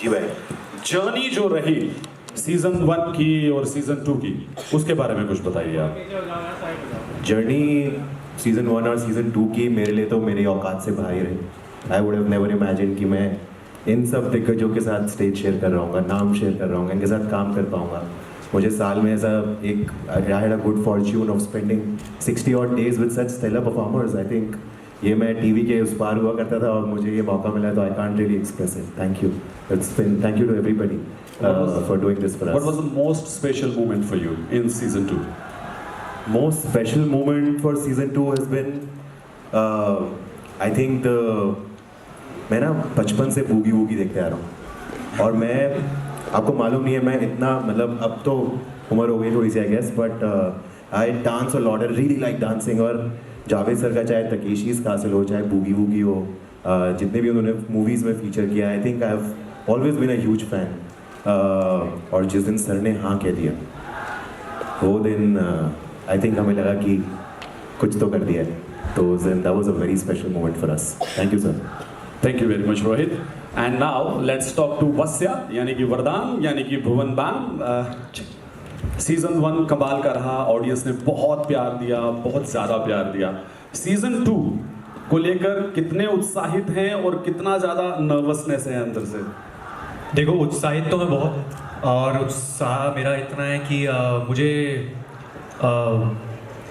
जी भाई। जर्नी जो रही सीजन 1 की और सीजन 2 की, उसके बारे में कुछ बताइए आप। जर्नी सीजन 1 और सीजन 2 की मेरे लिए तो मेरी औकात से बाहर रही। I would have never imagine कि मैं इन सब दिग्गजों के साथ स्टेज शेयर कर रहा हूँ, नाम शेयर कर रहा हूँ, इनके साथ काम कर पाऊँगा। मुझे साल में ऐसा एक I had a good Fortune of spending 60 odd days with such stellar performers. I think ये मैं टीवी के उस पार हुआ करता था और मुझे ये मौका मिला, तो I can't really express it. Thank you. It's been thank you to everybody for doing this for What us. was the most special moment for you in season 2? Most special moment for season 2 has been I think मैं ना बचपन से boogie woogie देखते आ रहा हूँ, और मैं आपको मालूम नहीं है मैं इतना मतलब अब तो उम्र हो गई थोड़ी सी I guess, but I dance a lot, I really like dancing. और जावेद सर का चाहे तकेशीस कासिल हो, चाहे बूगी वूगी हो, जितने भी उन्होंने मूवीज़ में फीचर किया, I think I have always been a huge fan. और जिस दिन सर ने हाँ कह दिया वो दिन आई थिंक हमें लगा कि कुछ तो कर दिया है, तो that was a very special moment for us. Thank you sir. Thank you very much, Rohit. And now let's talk to Vasya, यानी कि वरदान, यानी कि भुवन बाम। सीजन 1 कमाल का रहा, ऑडियंस ने बहुत प्यार दिया, बहुत ज़्यादा प्यार दिया। सीजन 2 को लेकर कितने उत्साहित हैं और कितना ज़्यादा नर्वसनेस है अंदर से? देखो, उत्साहित तो मैं बहुत, और उत्साह मेरा इतना है कि मुझे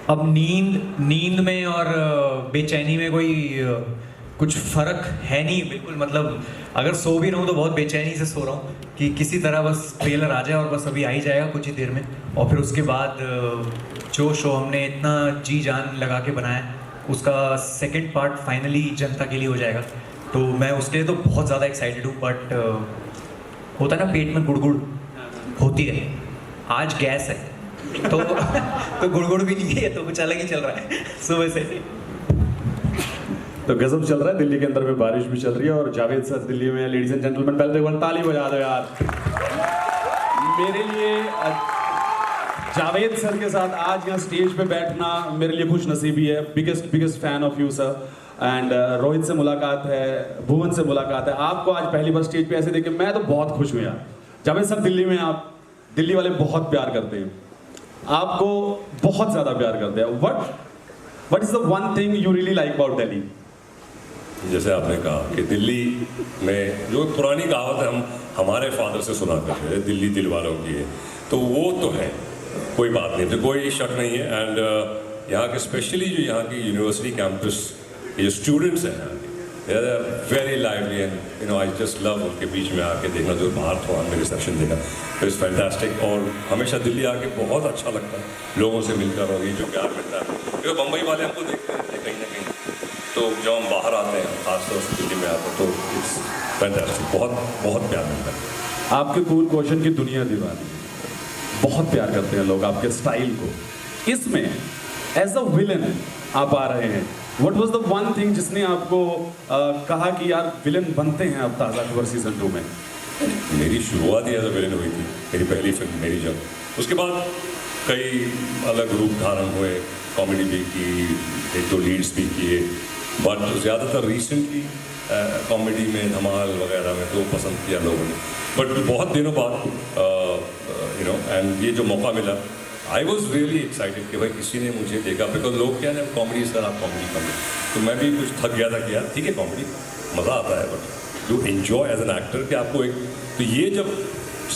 अब नींद में और बेचैनी में कोई कुछ फ़र्क है नहीं बिल्कुल। मतलब अगर सो भी रहा हूँ तो बहुत बेचैनी से सो रहा हूँ कि किसी तरह बस ट्रेलर आ जाए, और बस अभी आ ही जाएगा कुछ ही देर में, और फिर उसके बाद जो शो हमने इतना जी जान लगा के बनाया है उसका सेकंड पार्ट फाइनली जनता के लिए हो जाएगा। तो मैं उसके लिए तो बहुत ज़्यादा एक्साइटेड हूँ। बट होता है ना, पेट में गुड़गुड़ होती है, आज गैस है तो तो गुड़गुड़ भी नहीं है, तो कुछ अलग ही चल रहा है सुबह से। तो गजब चल रहा है, दिल्ली के अंदर में बारिश भी चल रही है और जावेद सर दिल्ली में। लेडीज एंड जेंटलमैन, पहले तो एक बार ताली बजा दो यार मेरे लिए। जावेद सर के साथ आज यहाँ स्टेज पे बैठना मेरे लिए खुश नसीबी है। Biggest fan of you sir. And Rohit से मुलाकात है, भुवन से मुलाकात है। आपको आज पहली बार स्टेज पे ऐसे देख के मैं तो बहुत खुश हूँ यार। जावेद सर दिल्ली में, आप दिल्ली वाले बहुत प्यार करते हैं, आपको बहुत ज़्यादा प्यार करते हैं। What is the one thing you really like about Delhi? जैसे आपने कहा कि दिल्ली में जो पुरानी कहावत है हम हमारे फादर से सुना करते थे, दिल्ली दिल वालों की है, तो वो तो है, कोई बात नहीं, तो कोई शक नहीं है। एंड यहाँ के स्पेशली जो यहाँ की यूनिवर्सिटी कैंपस के जो स्टूडेंट्स हैं यहाँ के, they are very lively and I just love उनके बीच में आके देखना। जो बाहर थोड़ा मेरे रिसेप्शन देखा, इट्स फैंटास्टिक। और हमेशा दिल्ली आके बहुत अच्छा लगता है लोगों से मिलकर, और ये जो प्यार मिलता है, क्योंकि बम्बई वाले हमको देखते रहते हैं कहीं ना कहीं, तो जब हम बाहर आते हैं खासतौर से दिल्ली में आते हैं, तो इट्स फैंटास्टिक, बहुत प्यार मिलता है। आपके कूल क्वेश्चन की दुनिया दीवानी है, बहुत प्यार करते हैं लोग आपके स्टाइल को। इसमें एज अ विलन आप आ रहे हैं, what was the one thing जिसने आपको कहा कि यार विलन बनते हैं अब ताज़ा खबर सीजन 2 में? मेरी शुरुआत ही एज अ विलन हुई थी, मेरी पहली फिल्म मेरी जब, उसके बाद कई अलग रूप धारण हुए, कॉमेडी भी की, एक दो लीड्स भी किए, बट ज़्यादातर रिसेंटली कॉमेडी में, धमाल वगैरह में तो पसंद किया लोगों ने। बट बहुत दिनों बाद यू नो, एंड ये जो मौका मिला, आई वॉज रियली एक्साइटेड कि भाई किसी ने मुझे देखा, बिकॉज लोग क्या है कॉमेडी सर, आप कॉमेडी करें, तो मैं भी कुछ थक गया था कि यार ठीक है कॉमेडी मज़ा आता है, but you enjoy as an actor कि आपको एक, तो ये जब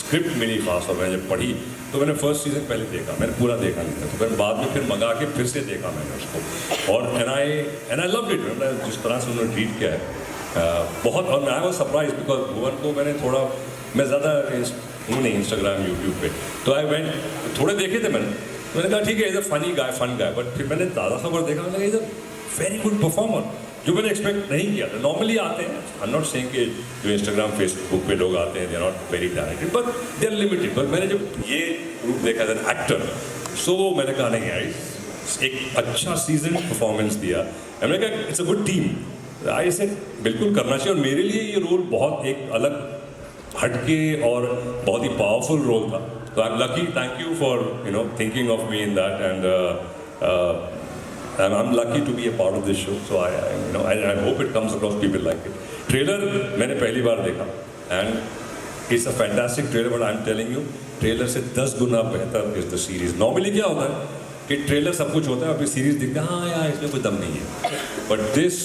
स्क्रिप्ट मिली खास और मैंने जब पढ़ी, तो मैंने फर्स्ट सीजन पहले देखा, मैंने पूरा देखा नहीं था, तो मैंने बाद में फिर मंगा के फिर से देखा मैंने उसको, और एंड आई लव्ड इट। जिस तरह से उन्होंने ट्रीट किया है बहुत, और आई वाज सरप्राइज बिकॉज भुवन को मैंने थोड़ा, मैं ज़्यादा हूँ नहीं इंस्टाग्राम यूट्यूब पे, तो आई वेंट, थोड़े देखे थे मैंने कहा ठीक है is a funny guy, fun guy, but फिर मैंने ताज़ा खबर देखा, मैंने कहा is a very good performer, जो मैंने एक्सपेक्ट नहीं किया था। नॉर्मली आते हैं, आई एम नॉट सेइंग कि जो इंस्टाग्राम फेसबुक पे लोग आते हैं they are not very talented, but they are limited, but मैंने जब ये रूप देखा एज एन एक्टर, सो मैंने कहा नहीं यार एक अच्छा सीजन परफॉर्मेंस दिया, मैंने कहा इट्स अ गुड टीम, आई से बिल्कुल करना चाहिए। और मेरे लिए ये रोल बहुत एक अलग हटके और बहुत ही पावरफुल रोल था, तो I am lucky, thank you for you know thinking of me in that, and I'm lucky to be a part of this show, so I hope it comes across, people like it. Trailer मैंने पहली बार देखा, and it's a fantastic trailer, but I am telling you, trailer से 10 गुना बेहतर is the series. Normally क्या होता है कि trailer सब कुछ होता है और फिर सीरीज दिखता है, हाँ यार इसमें कोई दम नहीं है. But this,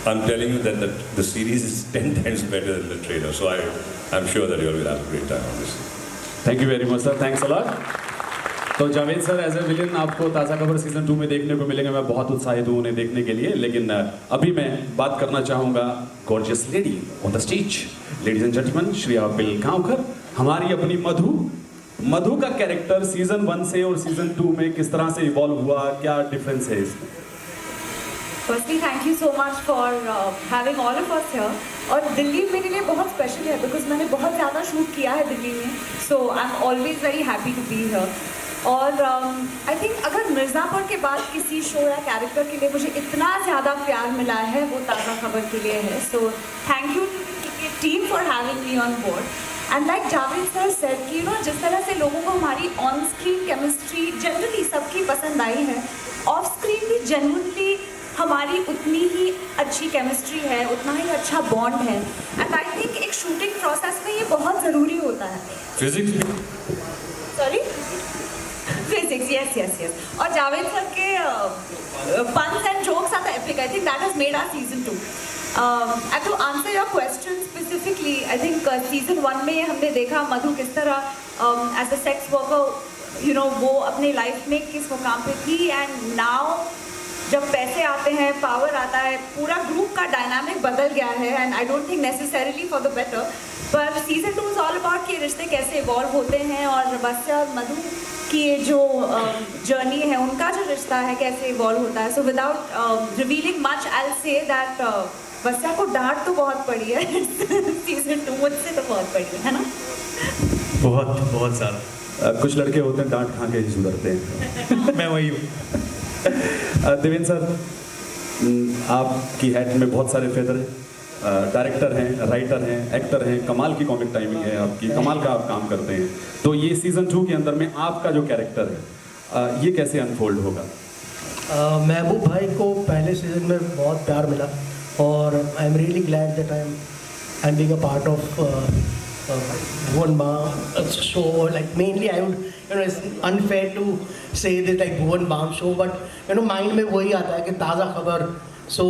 I am telling you that the series is 10 times better than the trailer. So I'm sure that you will have a great time on this. Thank you very much sir, thanks a lot. तो Javed sir as a villain आपको ताज़ा खबर season 2 में देखने को मिलेंगे. मैं बहुत उत्साहित हूँ उन्हें देखने के लिए. लेकिन अभी मैं बात करना चाहूँगा gorgeous lady on the stage. Ladies and gentleman, Shreya Bilgaonkar, हमारी अपनी मधु. मधु का कैरेक्टर सीजन 1 से और सीजन 2 में किस तरह से इवॉल्व हुआ, क्या डिफरेंस है इसमें? Firstly, thank you so much for having all of us here. और दिल्ली मेरे लिए बहुत स्पेशल है बिकॉज मैंने बहुत ज़्यादा शूट किया है दिल्ली में. So I am always very happy to be here. और आई थिंक अगर मिर्ज़ापुर के बाद किसी शो या कैरेक्टर के लिए मुझे इतना ज़्यादा प्यार मिला है वो ताज़ा खबर के लिए है. So thank you team for having me on board. And like Javed sir said कि जिस तरह से लोगों को हमारी ऑन स्क्रीन केमिस्ट्री जनरली सबकी पसंद आई है, ऑफ स्क्रीन भी जेन्युइनली हमारी उतनी ही अच्छी केमिस्ट्री है, उतना ही अच्छा बॉन्ड है. एंड आई थिंक एक शूटिंग प्रोसेस में ये बहुत ज़रूरी होता है. Physics, sorry, physics, yes. और जावेद सर के puns and jokes are the epic. I think that has made our season 2. And to answer your question specifically, I think season 1 में हमने देखा मधु किस तरह as a sex worker, वो अपने life में किस मुकाम पे थी. एंड नाउ जब पैसे आते हैं, पावर आता है, पूरा ग्रुप का डायनामिक बदल गया है. And I don't think necessarily for the better. पर सीजन 2 इज ऑल अबाउट कि रिश्ते कैसे इवॉल्व होते हैं और वस्या और मधु की ये जो जर्नी है, उनका जो रिश्ता है कैसे इवॉल्व होता है. So without revealing much I will say that Vasya को डांट तो बहुत पड़ी है सीजन 2 मुझसे तो बहुत पड़ी है ना. बहुत ज़्यादा. कुछ लड़के होते हैं डांट खा के ही सुधरते हैं. मैं वही हूँ. देवेंद्र सर, आपकी हेड में बहुत सारे फेदर हैं. डायरेक्टर हैं, राइटर हैं, एक्टर हैं, कमाल की कॉमिक टाइमिंग है आपकी, कमाल का आप काम करते हैं. तो ये सीजन 2 के अंदर में आपका जो कैरेक्टर है ये कैसे अनफोल्ड होगा? महबूब भाई को पहले सीजन में बहुत प्यार मिला और I am really glad that I am being a part of Bhuvan Bam show. Like mainly I would, it's unfair to say this like Bhuvan Bam show, but mind में वही आता है कि ताज़ा खबर. So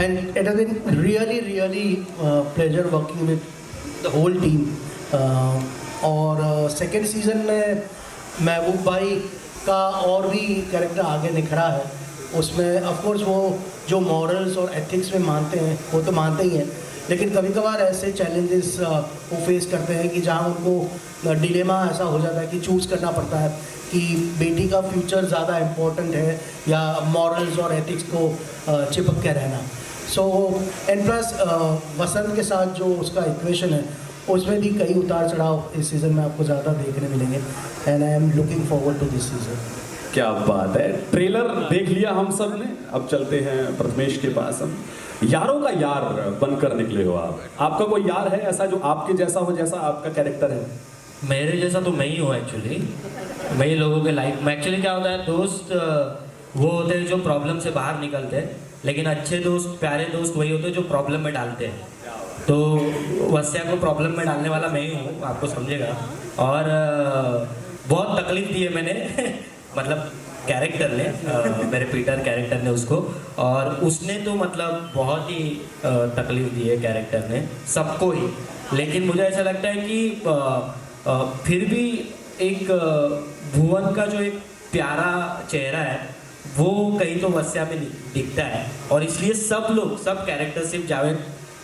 and it has been really pleasure working with the whole team. और second season में महबूब भाई का और भी कैरेक्टर आगे निखरा है. उसमें ऑफ कोर्स वो जो मॉरल्स और एथिक्स में मानते हैं वो तो मानते ही हैं, लेकिन कभी कभार ऐसे चैलेंजेस वो फेस करते हैं कि जहाँ उनको डिलेमा ऐसा हो जाता है कि चूज़ करना पड़ता है कि बेटी का फ्यूचर ज़्यादा इम्पोर्टेंट है या मॉरल्स और एथिक्स को चिपक के रहना. सो एंड प्लस वसंत के साथ जो उसका इक्वेशन है उसमें भी कई उतार चढ़ाव इस सीज़न में आपको ज़्यादा देखने मिलेंगे. And I am looking forward to this season. क्या बात है. ट्रेलर देख लिया हम सब ने. अब चलते हैं प्रथमेश के पास. हम यारों का यार बनकर निकले हो आप. आपका कोई यार है ऐसा जो आपके जैसा हो, जैसा आपका कैरेक्टर है? मेरे जैसा तो मैं ही हूँ एक्चुअली. मैं ही लोगों के लाइफ में एक्चुअली क्या होता है, दोस्त वो होते हैं जो प्रॉब्लम से बाहर निकलते हैं, लेकिन अच्छे दोस्त, प्यारे दोस्त वही होते हैं जो प्रॉब्लम में डालते हैं. तो वस्या को प्रॉब्लम में डालने वाला मैं ही हूँ, आपको समझेगा. और बहुत तकलीफ दी है मैंने मतलब कैरेक्टर ने, मेरे पीटर कैरेक्टर ने उसको, और उसने तो मतलब बहुत ही तकलीफ दी है कैरेक्टर ने सबको ही. लेकिन मुझे ऐसा लगता है कि फिर भी एक भुवन का जो एक प्यारा चेहरा है वो कहीं तो वस्या में दिखता है. और इसलिए सब लोग, सब कैरेक्टर, सिर्फ जावेद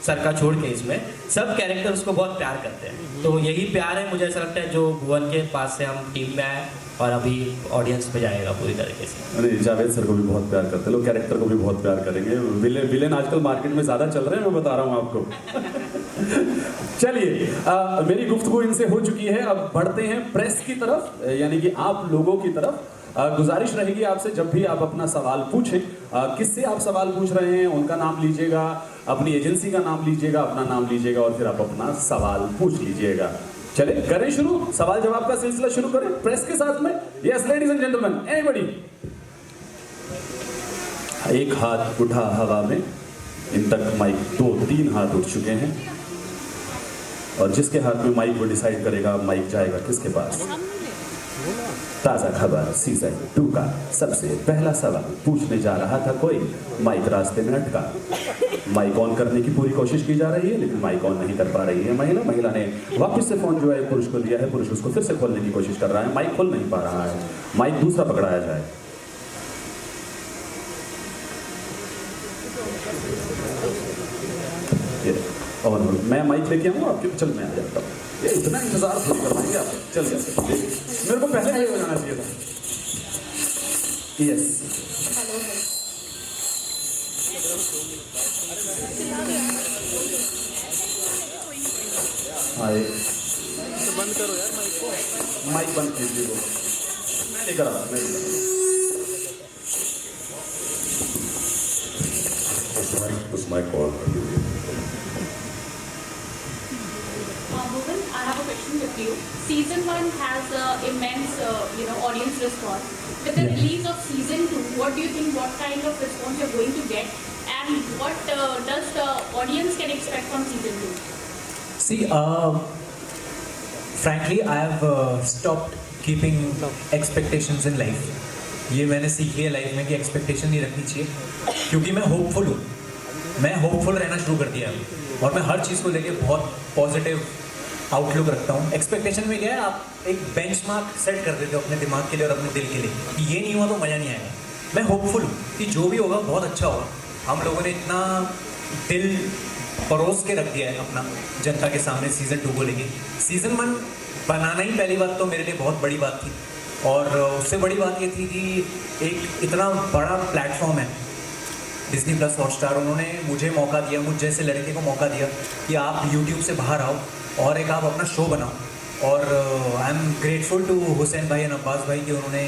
सर का छोड़ के इसमें सब कैरेक्टर उसको बहुत प्यार करते हैं. तो यही प्यार है मुझे ऐसा लगता है जो भुवन के पास से हम टीम में आए और अभी ऑडियंस पे जाएगा पूरी तरीके से. अरे जावेद सर को भी बहुत प्यार करते हैं लोग, कैरेक्टर को भी बहुत प्यार करेंगे. विलेन आजकल मार्केट में ज़्यादा चल रहे हैं, मैं बता रहा हूँ आपको. चलिए, मेरी गुफ्तगू इनसे हो चुकी है. अब बढ़ते हैं प्रेस की तरफ, यानी कि आप लोगों की तरफ. गुजारिश रहेगी आपसे जब भी आप अपना सवाल पूछें, किससे आप सवाल पूछ रहे हैं उनका नाम लीजिएगा, अपनी एजेंसी का नाम लीजिएगा, अपना नाम लीजिएगा और फिर आप अपना सवाल पूछ लीजिएगा. चले करें शुरू, सवाल जवाब का सिलसिला शुरू करें प्रेस के साथ में. Yes ladies and gentleman, anybody. एक हाथ उठा हवा में, इन तक माइक 2-3 हाथ उठ चुके हैं. और जिसके हाथ में माइक वो डिसाइड करेगा माइक जाएगा किसके पास। ताज़ा खबर सीजन 2 का सबसे पहला सवाल पूछने जा रहा था कोई, माइक रास्ते में अटका। माइक ऑन करने की पूरी कोशिश की जा रही है लेकिन माइक ऑन नहीं कर पा रही है महिला ने वापस से फोन जो है पुरुष को दिया है, पुरुष उसको फिर से खोलने की कोशिश कर रहा है, माइक खोल नहीं पा रहा है, माइक दूसरा पकड़ाया जाए। और मैं माइक लेके आऊँ आपके, चल मैं आ जाता हूँ, ये इतना इंतजार थोड़ी करवाएंगे आप, चल जाते मेरे को पहले नहीं बजाना चाहिए था। यस आए बंद करो यार माइक को, माइक बंद कीजिए वो, मैं लेकर आ रहा मैं उस माइक को ऑन कर दीजिए। Bhuvan, I have a question with you. Season 1 has immense, audience response. With the release of season 2, what do you think? What kind of response you're going to get, and what does the audience can expect from season 2? See, frankly, I have stopped keeping expectations in life. ये मैंने सीख लिया life में कि expectation नहीं रखनी चाहिए, क्योंकि मैं होपफुल हूँ, मैं होपफुल रहना शुरू कर दिया और मैं हर चीज़ को लेके बहुत पॉजिटिव आउटलुक रखता हूँ। एक्सपेक्टेशन में क्या है, आप एक बेंचमार्क सेट कर देते हो अपने दिमाग के लिए और अपने दिल के लिए कि ये नहीं हुआ तो मज़ा नहीं आएगा। मैं होपफुल हूँ कि जो भी होगा बहुत अच्छा होगा। हम लोगों ने इतना दिल परोस के रख दिया है अपना जनता के सामने सीज़न 2 को लेके। सीज़न 1 बनाना ही पहली बात तो मेरे लिए बहुत बड़ी बात थी, और उससे बड़ी बात ये थी कि एक इतना बड़ा प्लेटफॉर्म है डिज्नी प्लस हॉटस्टार, उन्होंने मुझे मौका दिया, मुझ जैसे लड़के को मौका दिया कि आप यूट्यूब से बाहर आओ और एक आप अपना शो बनाओ। और I am grateful to Hussain भाई एंड अब्बास भाई कि उन्होंने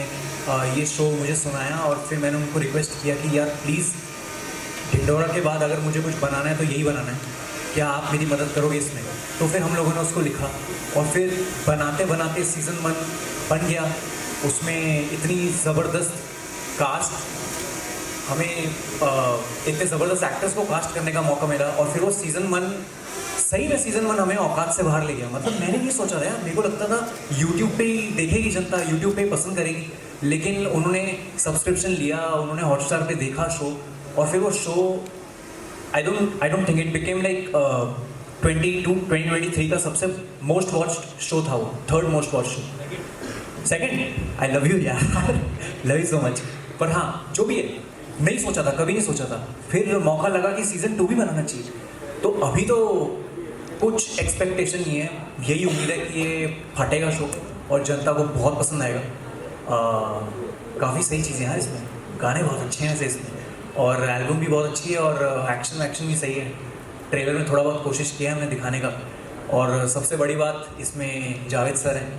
ये शो मुझे सुनाया, और फिर मैंने उनको रिक्वेस्ट किया कि यार प्लीज़ ढिंडोरा के बाद अगर मुझे कुछ बनाना है तो यही बनाना है, क्या आप मेरी मदद करोगे इसमें? तो फिर हम लोगों ने उसको लिखा और फिर बनाते बनाते सीज़न 1 बन गया। उसमें इतनी ज़बरदस्त कास्ट, हमें इतने ज़बरदस्त एक्टर्स को कास्ट करने का मौका मिला, और फिर वो सीज़न 1 सही में सीज़न 1 हमें औकात से बाहर ले गया। मतलब मैंने नहीं सोचा था यार, मेरे को लगता था यूट्यूब पे ही देखेगी जनता, यूट्यूब पे ही पसंद करेगी, लेकिन उन्होंने सब्सक्रिप्शन लिया, उन्होंने हॉटस्टार पे देखा शो, और फिर वो show I don't think it became like 2023 का सबसे मोस्ट वॉच्ड शो था वो, 3rd most watched show. Second, I love you यार, लव यू सो मच। पर हाँ, जो भी है, नहीं सोचा था, कभी नहीं सोचा था, फिर मौका लगा कि सीज़न 2 भी बनाना चाहिए। तो अभी तो कुछ एक्सपेक्टेशन नहीं है, यही उम्मीद है कि ये फटेगा शो और जनता को बहुत पसंद आएगा। काफ़ी सही चीज़ें हैं इसमें, गाने बहुत अच्छे हैं ऐसे इसमें, और एल्बम भी बहुत अच्छी है, और एक्शन भी सही है। ट्रेलर में थोड़ा बहुत कोशिश किया है हमने दिखाने का, और सबसे बड़ी बात इसमें जावेद सर हैं,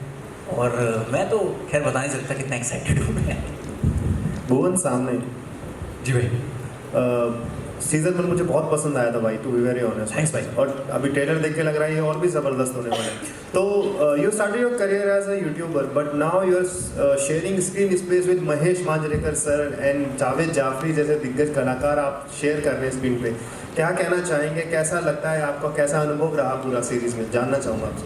और मैं तो खैर बता नहीं सकता कितना एक्साइटेड हूँ मैं। भुवन सामने जी भाई, सीजन 1 मुझे बहुत पसंद आया था भाई, to be very honest. Thanks भाई। और अभी ट्रेलर देख के लग रहा है ये और भी ज़बरदस्त होने वाला है। तो you started your career as a youtuber, but now you are sharing screen space with Mahesh Manjrekar sir and Javed Jaffrey जैसे दिग्गज कलाकार आप शेयर कर रहे हैं स्क्रीन पे। क्या कहना चाहेंगे, कैसा लगता है आपका, कैसा अनुभव रहा पूरा सीरीज में, जानना चाहूँगा आपसे।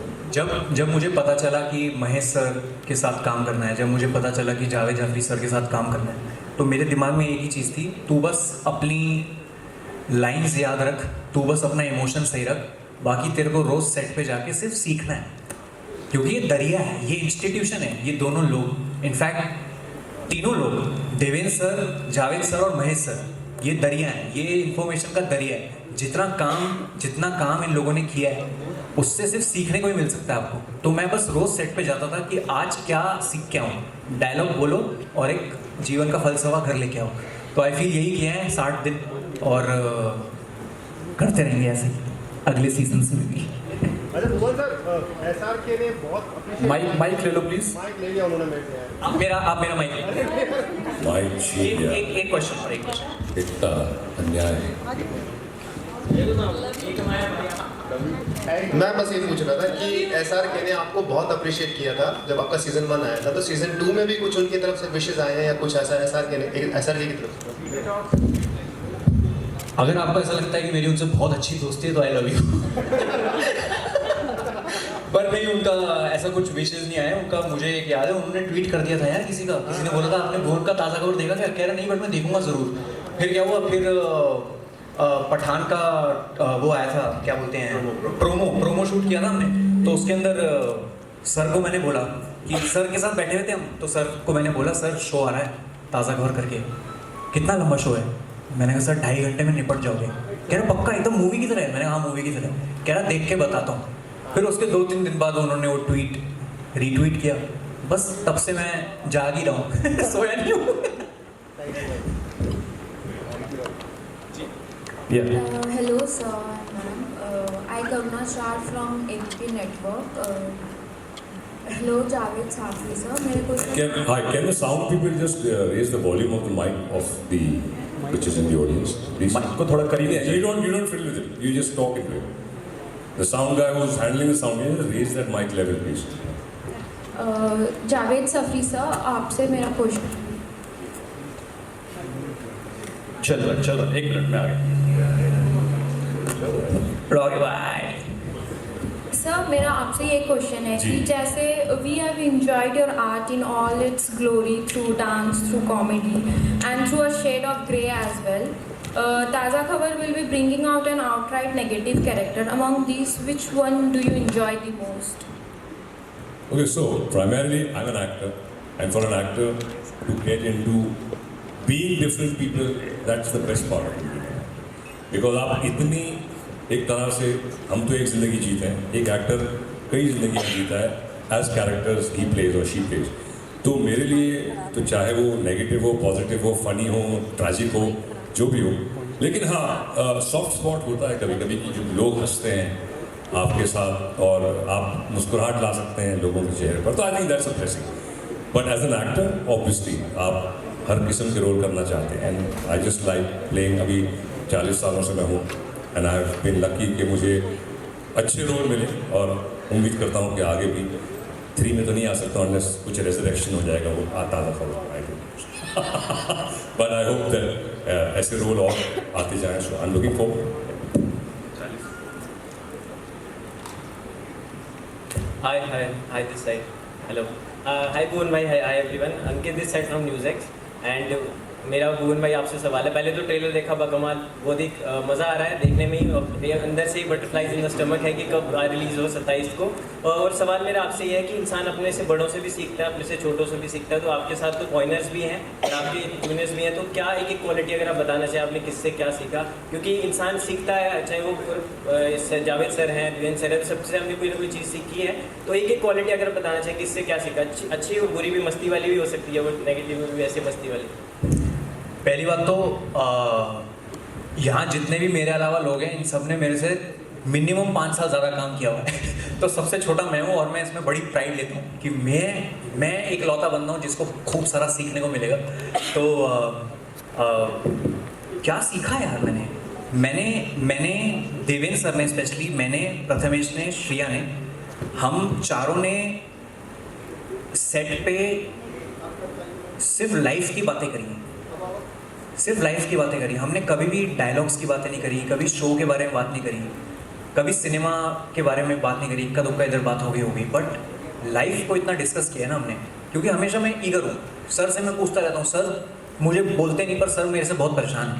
जब मुझे पता चला कि महेश सर के साथ काम करना है, जब मुझे पता चला कि जावेद जाफरी सर के साथ काम करना है, तो मेरे दिमाग में एक ही चीज़ थी, तू बस अपनी लाइंस याद रख, तू बस अपना इमोशन सही रख, बाकी तेरे को रोज़ सेट पे जाके सिर्फ सीखना है, क्योंकि ये दरिया है, ये इंस्टीट्यूशन है, ये दोनों लोग, इनफैक्ट तीनों लोग, देवेंद्र सर, जावेद सर और महेश सर, ये दरिया है, ये इंफॉर्मेशन का दरिया है। जितना काम इन लोगों ने किया है, उससे सिर्फ सीखने को ही मिल सकता है आपको। तो मैं बस रोज़ सेट पे जाता था कि आज क्या सीख के आऊँ, डायलॉग बोलो और एक जीवन का फलसफा घर लेके आओ। तो आई फील यही किया है 60 दिन, और करते रहेंगे ऐसे अगले सीजन में भी। अच्छा भुवन सर, SRK ने बहुत माइक ले लो प्लीज। माइक ले लिया उन्होंने मेरे से। आप मेरा माइक माइक छीन लिया, एक क्वेश्चन। इतना अन्याय। मैं बस ये पूछ रहा था कि SRK ने आपको बहुत अप्रिशिएट किया था जब आपका सीजन 1 आया था, तो सीजन 2 में भी कुछ उनकी तरफ से विशेष आए हैं या कुछ ऐसा SRK की तरफ से? अगर आपको ऐसा लगता है कि मेरी उनसे बहुत अच्छी दोस्ती है तो आई लव यू। पर नहीं, उनका ऐसा कुछ विशेष नहीं आया उनका। मुझे एक याद है, उन्होंने ट्वीट कर दिया था यार, किसी ने बोला था आपने भुवन का ताज़ा खबर देखा क्या? कह रहा नहीं बट मैं देखूंगा ज़रूर। फिर क्या हुआ, फिर पठान का वो आया था, क्या बोलते हैं, प्रोमो शूट किया था हमने। तो उसके अंदर सर को मैंने बोला कि सर के साथ बैठे हुए थे हम, तो सर को मैंने बोला सर शो आ रहा है ताज़ा खबर करके, कितना लंबा शो है? मैंने कहा सर 2.5 घंटे में निपट जाओगे। कह रहा पक्का एकदम मूवी की तरह है? मैंने कहा हाँ मूवी की तरह। कह रहा देख के बताता हूँ। फिर उसके 2-3 दिन बाद उन्होंने वो ट्वीट रीट्वीट किया, बस तब से मैं जाग ही रहा हूँ सोया नहीं हूँ। Hello sir and ma'am, I Karuna Shah from ABP Network. Hello Javed Safi sir, मेरे को Can the sound people just raise the volume of the mic of the which is in the audience? Please. Mic को थोड़ा करीब Yeah, you don't fiddle with it. You just talk into it. The sound guy who's handling the sound, just raise that mic level, please. Javed Safi sir, आपसे मेरा question. चलो 1 minute में आ गया। Sir मेरा आपसे ये क्वेश्चन है कि जैसे we have enjoyed your art in all its glory through dance, through comedy and through a shade of grey as well. Taza Khabar will be bringing out an outright negative character. Among these, which one do you enjoy the most? Okay, so primarily I'm an actor, and for an actor to get into being different people, that's the best part of it. Because आप इतनी एक तरह से हम तो एक ज़िंदगी जीते हैं, एक एक्टर कई ज़िंदगियाँ जीता है एज कैरेक्टर्स ही प्लेज और शी प्लेज। तो मेरे लिए तो चाहे वो नेगेटिव हो, पॉजिटिव हो, फनी हो, ट्रैजिक हो, जो भी हो, लेकिन हाँ सॉफ्ट स्पॉट होता है कभी कभी कि जो लोग हंसते हैं आपके साथ और आप मुस्कुराहट ला सकते हैं लोगों के चेहरे पर, तो I think that's a blessing. But as an actor obviously आप हर किस्म के रोल करना चाहते हैं, and I just like playing. अभी 40 सालों से मैं हूँ and I have been lucky कि मुझे अच्छे रोल मिले, और उम्मीद करता हूँ कि आगे भी 3 में तो नहीं आ सकता अनलेस कुछ रेजरेक्शन हो जाएगा, वो ताज़ा खबर I think. But I hope that ऐसे रोल और आते जाएं, so I am looking forward. Hi this side. Hello. Hi Bhuvan bhai, hi everyone. Ankit this side from NewsX. And मेरा भुवन भाई आपसे सवाल है, पहले तो ट्रेलर देखा बकमाल, वो देख मज़ा आ रहा है देखने में ही, अंदर से ही बटरफ्लाइज इन द स्टमक है कि कब रिलीज़ हो 27 को। और सवाल मेरा आपसे ये है कि इंसान अपने से बड़ों से भी सीखता है, अपने से छोटों से भी सीखता है, तो आपके साथ तो पॉइंटर्स भी हैं और आपके जूनियर्स भी हैं, तो क्या एक क्वालिटी अगर आप बताना चाहें आपने किससे क्या सीखा? क्योंकि इंसान सीखता है, चाहे वो जावेद सर हैं, द्विवेंद्र सर है, तो सबसे हमने कोई ना कोई चीज़ सीखी है, तो एक क्वालिटी अगर बताना चाहें किससे क्या सीखा? अच्छी और बुरी भी, मस्ती वाली भी हो सकती है, वो नेगेटिव भी ऐसे मस्ती वाली। पहली बात तो यहाँ जितने भी मेरे अलावा लोग हैं इन सब ने मेरे से मिनिमम 5 साल ज़्यादा काम किया हुआ है तो सबसे छोटा मैं हूँ, और मैं इसमें बड़ी प्राइड लेता हूँ कि मैं एक लौता बंदा हूँ जिसको खूब सारा सीखने को मिलेगा। तो क्या सीखा यार मैंने देवेंद्र सर ने स्पेशली, मैंने प्रथमेश ने, श्रिया ने, हम चारों ने सेट पे सिर्फ लाइफ की बातें करी हैं, सिर्फ लाइफ की बातें करी। हमने कभी भी डायलॉग्स की बातें नहीं करी, कभी शो के बारे में बात नहीं करी, कभी सिनेमा के बारे में बात नहीं करी, इक्का दुक्का इधर बात होगी, बट लाइफ को इतना डिस्कस किया है ना हमने, क्योंकि हमेशा मैं ईगर हूँ। सर से मैं पूछता रहता हूँ, सर मुझे बोलते नहीं पर सर मेरे से बहुत परेशान है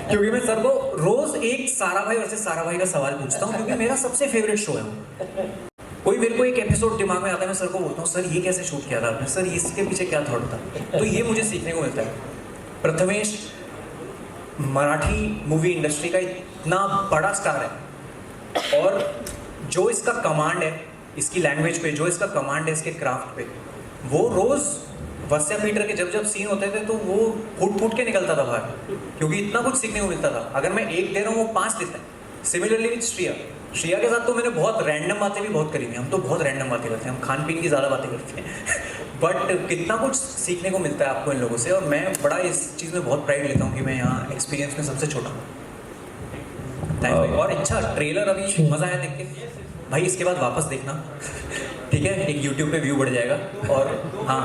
क्योंकि मैं सर को रोज़ एक सारा भाई वर्सेस सारा भाई का सवाल पूछता हूँ, क्योंकि मेरा सबसे फेवरेट शो है। कोई मेरे को एक एपिसोड दिमाग में आता है, मैं सर को बोलता हूँ सर ये कैसे शूट किया था आपने, सर इसके पीछे क्या थॉट था, तो ये मुझे सीखने को मिलता है। प्रथमेश मराठी मूवी इंडस्ट्री का इतना बड़ा स्टार है, और जो इसका कमांड है इसकी लैंग्वेज पे, जो इसका कमांड है इसके क्राफ्ट पे, वो रोज़ वस्या पीटर के जब जब सीन होते थे तो वो फूट के निकलता था बाहर, क्योंकि इतना कुछ सीखने को मिलता था। अगर मैं 1 दे रहा हूँ वो 5 देता है। सिमिलरली विद श्रिया के साथ तो मैंने बहुत रैंडम बातें भी बहुत करी हुई, हम तो बहुत रैंडम बातें करते हैं, हम खान पीन की ज़्यादा बातें करते हैं बट कितना कुछ सीखने को मिलता है आपको इन लोगों से, और मैं बड़ा इस चीज़ में बहुत प्राइड लेता हूँ कि मैं यहाँ एक्सपीरियंस में सबसे छोटा हूँ। थैंक्स भाई। और अच्छा ट्रेलर अभी मज़ा आया देख के भाई, इसके बाद वापस देखना ठीक है, एक यूट्यूब पे व्यू बढ़ जाएगा, और हाँ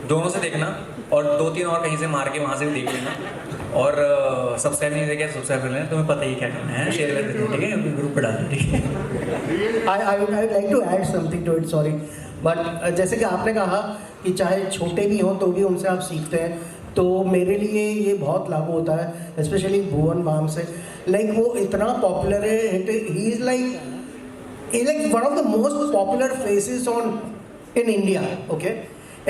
दोनों से देखना, और 2-3 और कहीं से मार के वहाँ से भी देख लेना। और सब्सक्राइब नहीं देखा सब्सक्राइब कर लेना, तुम्हें पता ही क्या करना है, शेयर कर देना, ठीक है, ग्रुप पे डालना, ठीक है। I would like to add something to it, sorry. But जैसे कि आपने कहा कि चाहे छोटे भी हों तो भी उनसे आप सीखते हैं, तो मेरे लिए ये बहुत लागू होता है, स्पेशली भुवन बाम से। लाइक वो इतना पॉपुलर है, he is like one of the most popular faces in India, okay?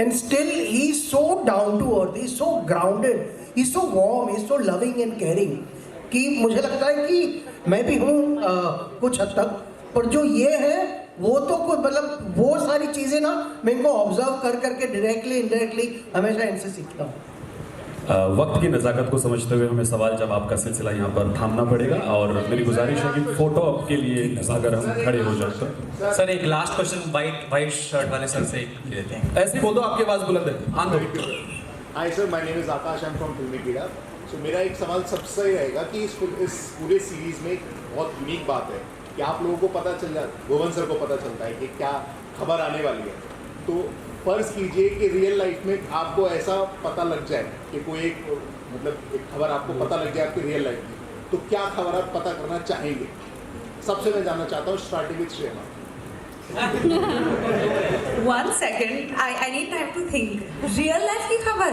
And still he's so down to earth, he's so grounded, he's so warm, he's so loving and caring कि मुझे लगता है कि मैं भी हूँ कुछ हद तक, पर जो ये है वो तो कोई मतलब वो सारी चीज़ें ना मैं इनको ऑब्जर्व कर करके डायरेक्टली इनडायरेक्टली हमेशा इनसे सीखता हूँ। वक्त की नज़ाकत को समझते हुए हमें सवाल जवाब का सिलसिला यहाँ पर थामना पड़ेगा और मेरी गुजारिश है कि फोटो अप के लिए अगर हम खड़े हो जाए तो। सर एक लास्ट क्वेश्चन वाइट शर्ट वाले सर से ले लेते हैं। ऐसे ही बोल दो, आपकी आवाज़ बुलंद है। हाँ दो। Hi sir, my name is Akash, I am from फिल्मी कीड़ा। सो मेरा एक सवाल सबसे रहेगा कि इस पूरे सीरीज़ में एक बहुत यूनिक बात है कि आप लोगों को पता चल जाता, भुवन सर को पता चलता है कि क्या खबर आने वाली है। तो फर्ज कीजिए कि रियल लाइफ में आपको ऐसा पता लग जाए कि कोई एक मतलब एक खबर आपको पता लग जाए आपकी रियल लाइफ में, तो क्या खबर आप पता करना चाहेंगे? सबसे मैं जानना चाहता हूँ, starting with Shreya. One second, I need time to think. Real life की खबर?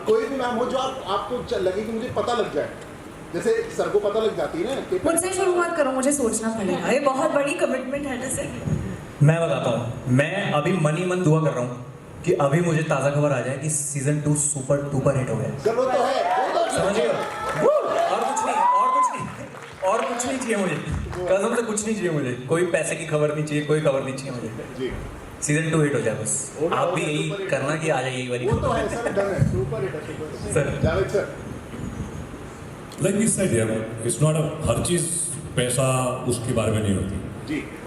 कोई भी मैम हो जो आपको लगे कि मुझे पता लग जाए, जैसे सर को पता लग जाती है ना कि मुझसे शुरू मत करो, मुझे सोचना पड़ेगा, ये बहुत बड़ी कमिटमेंट है जैसे। मैं बताता हूँ, मैं अभी मन दुआ कर रहा हूँ कि अभी मुझे ताज़ा खबर आ जाए कि सीजन 2 सुपर डुपर हिट हो गया। वो तो है, समझिए, और कुछ नहीं चाहिए मुझे, कसम से कुछ नहीं चाहिए मुझे, कोई पैसे की खबर नहीं चाहिए, कोई खबर नहीं चाहिए मुझे। सीजन 2 हिट हो जाए बस, आप भी यही करना कि आ जाए यही वाली खबर। Like we said, yeah, it's not a हर चीज पैसा उसके बारे में नहीं होती।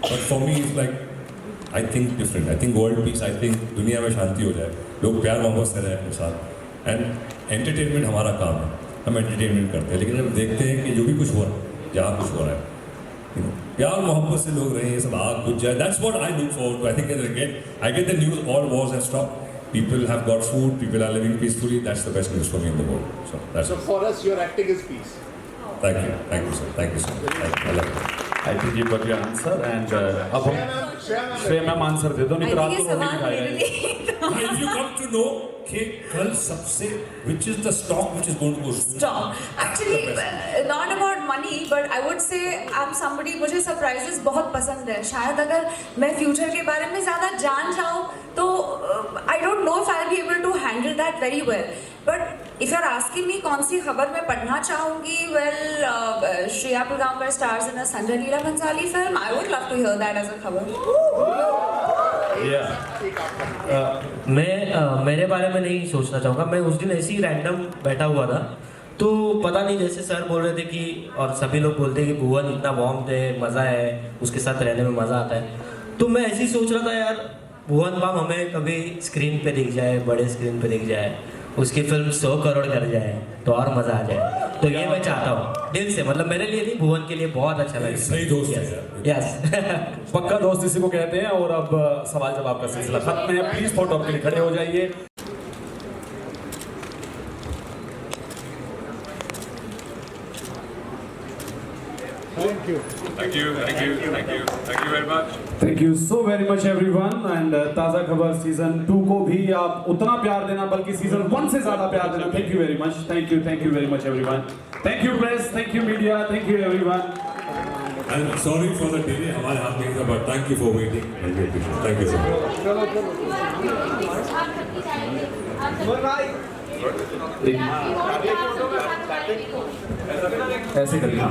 But for me, it's like I think different. I think world peace. I think दुनिया में शांति हो जाए, लोग प्यार मोहब्बत से रहें अपने साथ। And entertainment हमारा काम है, हम entertainment करते हैं, लेकिन जब देखते हैं कि जो भी कुछ हो रहा है, जहाँ कुछ हो रहा है, प्यार मोहब्बत से लोग रहें, ये सब आग बुझ जाए। That's what I look forward to. I think I get the news, all wars have stopped. People have got food, people are living peacefully. That's the best news for me in the world. So for us, your acting is peace. Thank you, sir. Thank you, sir. I love it. I think you got your answer and अब Shreya ma'am answer दे दो, नहीं तो रात को रोटी नहीं खाएगा। If you come to know कि कल सबसे which is the stock which is going to go Stock. Actually, not about money, but I would say I'm somebody, मुझे surprises बहुत पसंद है। शायद अगर मैं future के बारे में ज़्यादा जान जाऊँ तो I don't know if I'll be able to handle that very well. But if you're asking me कौन सी खबर मैं पढ़ना चाहूँगी, well, Shreya पुगांवकर stars in a Sanjay Leela Bhansali film. I would love to hear that as a खबर. मेरे बारे में नहीं सोचना चाहूँगा। मैं उस दिन ऐसे ही रैंडम बैठा हुआ था, तो पता नहीं, जैसे सर बोल रहे थे कि और सभी लोग बोलते हैं कि भुवन इतना वार्म थे, मज़ा है, उसके साथ रहने में मज़ा आता है। तो मैं ऐसे ही सोच रहा था यार, भुवन बाम हमें कभी स्क्रीन पे दिख जाए, बड़े स्क्रीन पे दिख जाए, उसकी फिल्म 100 करोड़ कर जाए तो और मज़ा आ जाए। तो ये मैं चाहता हूँ दिल से, मतलब मेरे लिए नहीं, भुवन के लिए बहुत अच्छा लगे। सही दोस्त है। यस पक्का दोस्त इसी को कहते हैं। और अब सवाल जवाब का सिलसिला खत्म है। प्लीज फोटो के लिए खड़े हो जाइए। Thank you. Thank you very much. Thank you so very much everyone. And ताज़ा खबर सीजन 2 को भी आप उतना प्यार देना, बल्कि सीजन 1 से ज़्यादा प्यार देना। Thank you very much, thank you very much everyone. Thank you press, thank you media, thank you everyone. And sorry for the delay, हमारे हाथ नहीं था, but thank you for waiting. Thank you so much. ऐसे करिए।